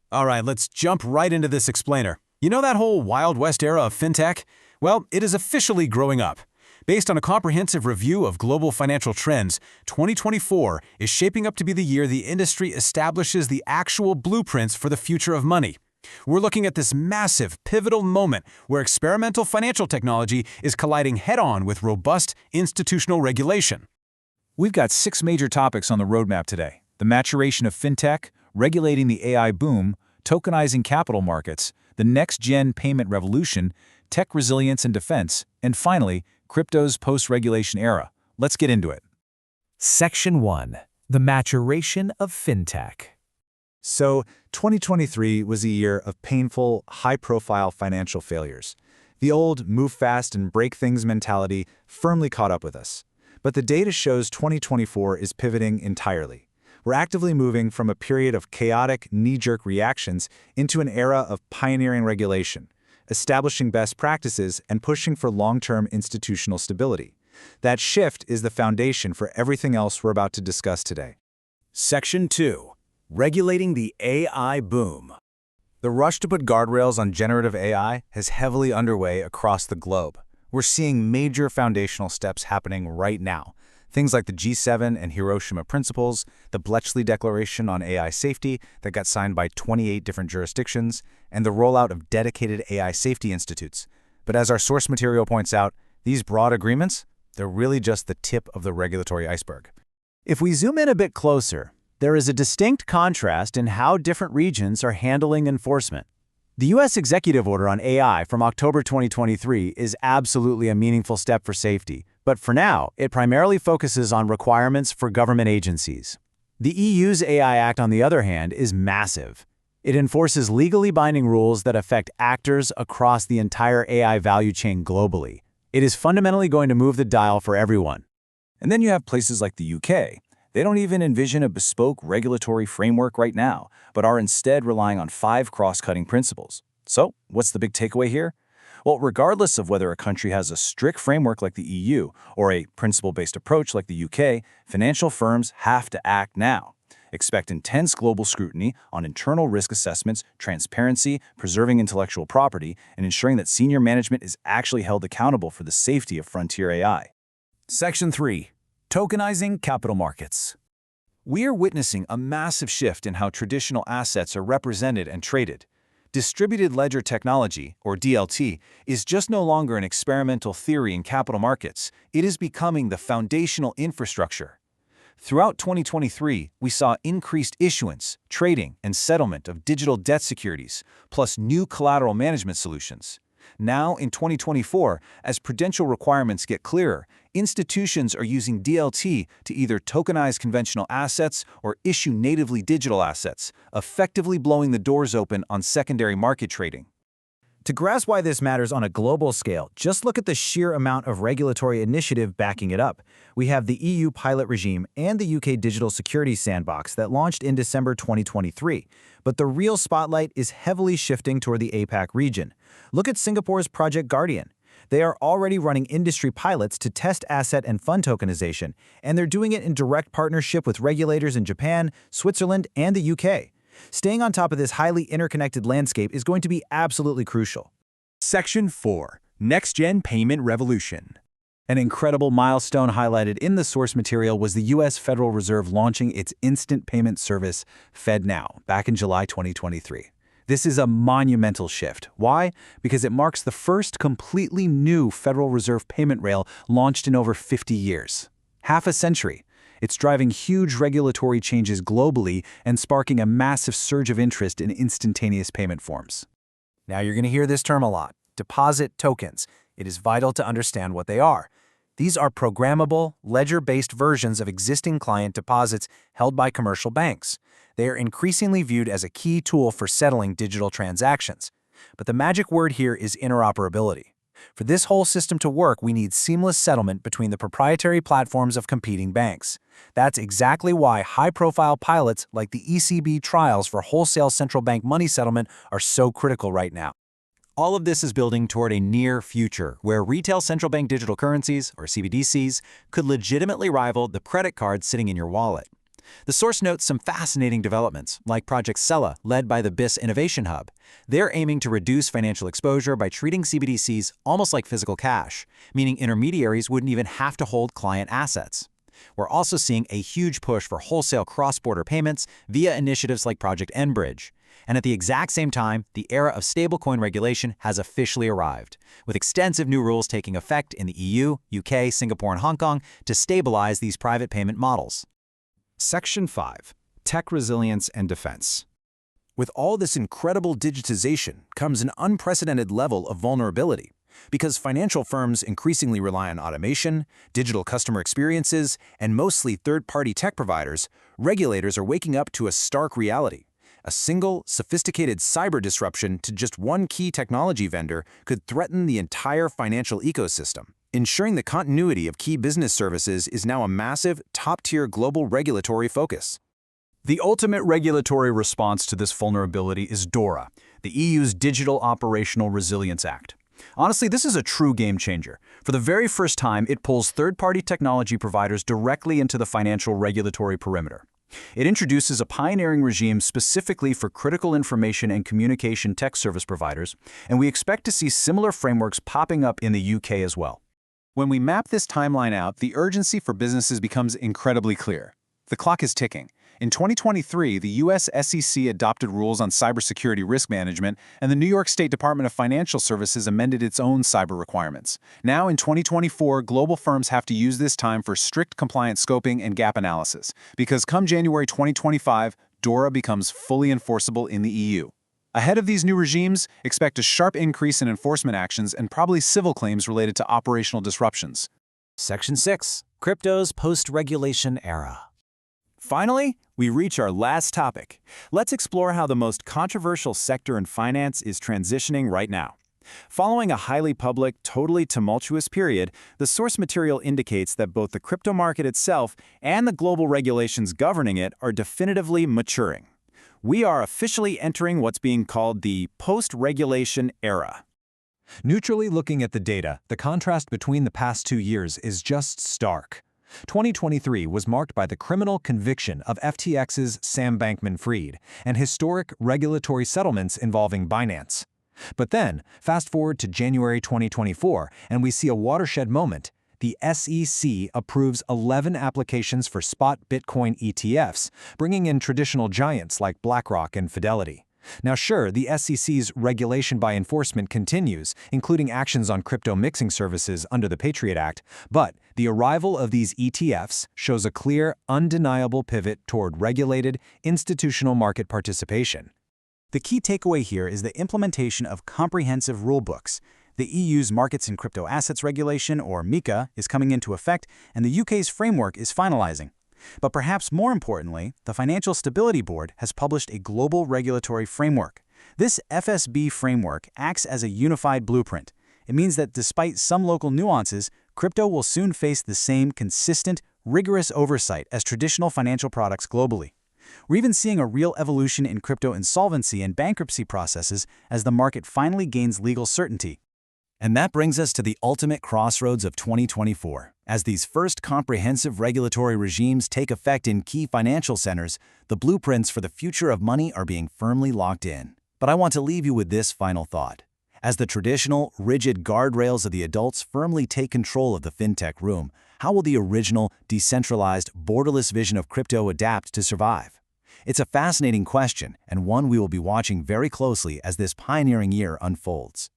All right, let's jump right into this explainer. You know that whole Wild West era of FinTech? Well, it is officially growing up. Based on a comprehensive review of global financial trends, 2024 is shaping up to be the year the industry establishes the actual blueprints for the future of money. We're looking at this massive, pivotal moment where experimental financial technology is colliding head-on with robust institutional regulation. We've got 6 major topics on the roadmap today: the maturation of FinTech, regulating the AI boom, tokenizing capital markets, the next-gen payment revolution, tech resilience and defense, and finally, crypto's post-regulation era. Let's get into it. Section 1. The maturation of FinTech. So, 2023 was a year of painful, high-profile financial failures. The old move fast and break things mentality firmly caught up with us. But the data shows 2024 is pivoting entirely. We're actively moving from a period of chaotic, knee-jerk reactions into an era of pioneering regulation, establishing best practices and pushing for long-term institutional stability. That shift is the foundation for everything else we're about to discuss today. Section 2. Regulating the AI boom. The rush to put guardrails on generative AI is heavily underway across the globe. We're seeing major foundational steps happening right now. Things like the G7 and Hiroshima Principles, the Bletchley Declaration on AI Safety that got signed by 28 different jurisdictions, and the rollout of dedicated AI safety institutes. But as our source material points out, these broad agreements, they're really just the tip of the regulatory iceberg. If we zoom in a bit closer, there is a distinct contrast in how different regions are handling enforcement. The U.S. executive order on AI from October 2023 is absolutely a meaningful step for safety, but for now, it primarily focuses on requirements for government agencies. The EU's AI Act, on the other hand, is massive. It enforces legally binding rules that affect actors across the entire AI value chain globally. It is fundamentally going to move the dial for everyone. And then you have places like the UK. They don't even envision a bespoke regulatory framework right now, but are instead relying on 5 cross-cutting principles. So, what's the big takeaway here? Well, regardless of whether a country has a strict framework like the EU or a principle-based approach like the UK, financial firms have to act now. Expect intense global scrutiny on internal risk assessments, transparency, preserving intellectual property, and ensuring that senior management is actually held accountable for the safety of frontier AI. Section 3. Tokenizing capital markets. We are witnessing a massive shift in how traditional assets are represented and traded. Distributed ledger technology, or DLT, is just no longer an experimental theory in capital markets. It is becoming the foundational infrastructure. Throughout 2023, we saw increased issuance, trading, and settlement of digital debt securities, plus new collateral management solutions. Now, in 2024, as prudential requirements get clearer, institutions are using DLT to either tokenize conventional assets or issue natively digital assets, effectively blowing the doors open on secondary market trading. To grasp why this matters on a global scale, just look at the sheer amount of regulatory initiative backing it up. We have the EU pilot regime and the UK Digital Securities Sandbox that launched in December 2023. But the real spotlight is heavily shifting toward the APAC region. Look at Singapore's Project Guardian. They are already running industry pilots to test asset and fund tokenization, and they're doing it in direct partnership with regulators in Japan, Switzerland, and the UK. Staying on top of this highly interconnected landscape is going to be absolutely crucial. Section 4. Next-Gen Payment Revolution. An incredible milestone highlighted in the source material was the U.S. Federal Reserve launching its instant payment service, FedNow, back in July 2023. This is a monumental shift. Why? Because it marks the first completely new Federal Reserve payment rail launched in over 50 years. Half a century. It's driving huge regulatory changes globally and sparking a massive surge of interest in instantaneous payment forms. Now you're going to hear this term a lot: deposit tokens. It is vital to understand what they are. These are programmable, ledger-based versions of existing client deposits held by commercial banks. They are increasingly viewed as a key tool for settling digital transactions. But the magic word here is interoperability. For this whole system to work, we need seamless settlement between the proprietary platforms of competing banks. That's exactly why high-profile pilots like the ECB trials for wholesale central bank money settlement are so critical right now. All of this is building toward a near future where retail central bank digital currencies, or CBDCs, could legitimately rival the credit card sitting in your wallet. The source notes some fascinating developments, like Project Sella, led by the BIS Innovation Hub. They're aiming to reduce financial exposure by treating CBDCs almost like physical cash, meaning intermediaries wouldn't even have to hold client assets. We're also seeing a huge push for wholesale cross-border payments via initiatives like Project N-Bridge. And at the exact same time, the era of stablecoin regulation has officially arrived, with extensive new rules taking effect in the EU, UK, Singapore, and Hong Kong to stabilize these private payment models. Section 5. Tech Resilience and Defense. With all this incredible digitization comes an unprecedented level of vulnerability. Because financial firms increasingly rely on automation, digital customer experiences, and mostly third-party tech providers, regulators are waking up to a stark reality. A single, sophisticated cyber disruption to just one key technology vendor could threaten the entire financial ecosystem. Ensuring the continuity of key business services is now a massive, top-tier global regulatory focus. The ultimate regulatory response to this vulnerability is DORA, the EU's Digital Operational Resilience Act. Honestly, this is a true game changer. For the very first time, it pulls third-party technology providers directly into the financial regulatory perimeter. It introduces a pioneering regime specifically for critical information and communication tech service providers, and we expect to see similar frameworks popping up in the UK as well. When we map this timeline out, the urgency for businesses becomes incredibly clear. The clock is ticking. In 2023, the U.S. SEC adopted rules on cybersecurity risk management, and the New York State Department of Financial Services amended its own cyber requirements. Now, in 2024, global firms have to use this time for strict compliance scoping and gap analysis, because come January 2025, DORA becomes fully enforceable in the EU. Ahead of these new regimes, expect a sharp increase in enforcement actions and probably civil claims related to operational disruptions. Section 6. Crypto's Post-Regulation Era. Finally, we reach our last topic. Let's explore how the most controversial sector in finance is transitioning right now. Following a highly public, totally tumultuous period, the source material indicates that both the crypto market itself and the global regulations governing it are definitively maturing. We are officially entering what's being called the post-regulation era. Neutrally looking at the data, the contrast between the past 2 years is just stark. 2023 was marked by the criminal conviction of FTX's Sam Bankman-Fried and historic regulatory settlements involving Binance. But then, fast forward to January 2024, and we see a watershed moment. The SEC approves 11 applications for spot Bitcoin ETFs, bringing in traditional giants like BlackRock and Fidelity. Now sure, the SEC's regulation by enforcement continues, including actions on crypto mixing services under the Patriot Act, but the arrival of these ETFs shows a clear, undeniable pivot toward regulated, institutional market participation. The key takeaway here is the implementation of comprehensive rulebooks. The EU's Markets in Crypto Assets Regulation, or MiCA, is coming into effect, and the UK's framework is finalizing. But perhaps more importantly, the Financial Stability Board has published a global regulatory framework. This FSB framework acts as a unified blueprint. It means that despite some local nuances, crypto will soon face the same consistent, rigorous oversight as traditional financial products globally. We're even seeing a real evolution in crypto insolvency and bankruptcy processes as the market finally gains legal certainty. And that brings us to the ultimate crossroads of 2024. As these first comprehensive regulatory regimes take effect in key financial centers, the blueprints for the future of money are being firmly locked in. But I want to leave you with this final thought. As the traditional, rigid guardrails of the adults firmly take control of the fintech room, how will the original, decentralized, borderless vision of crypto adapt to survive? It's a fascinating question, and one we will be watching very closely as this pioneering year unfolds.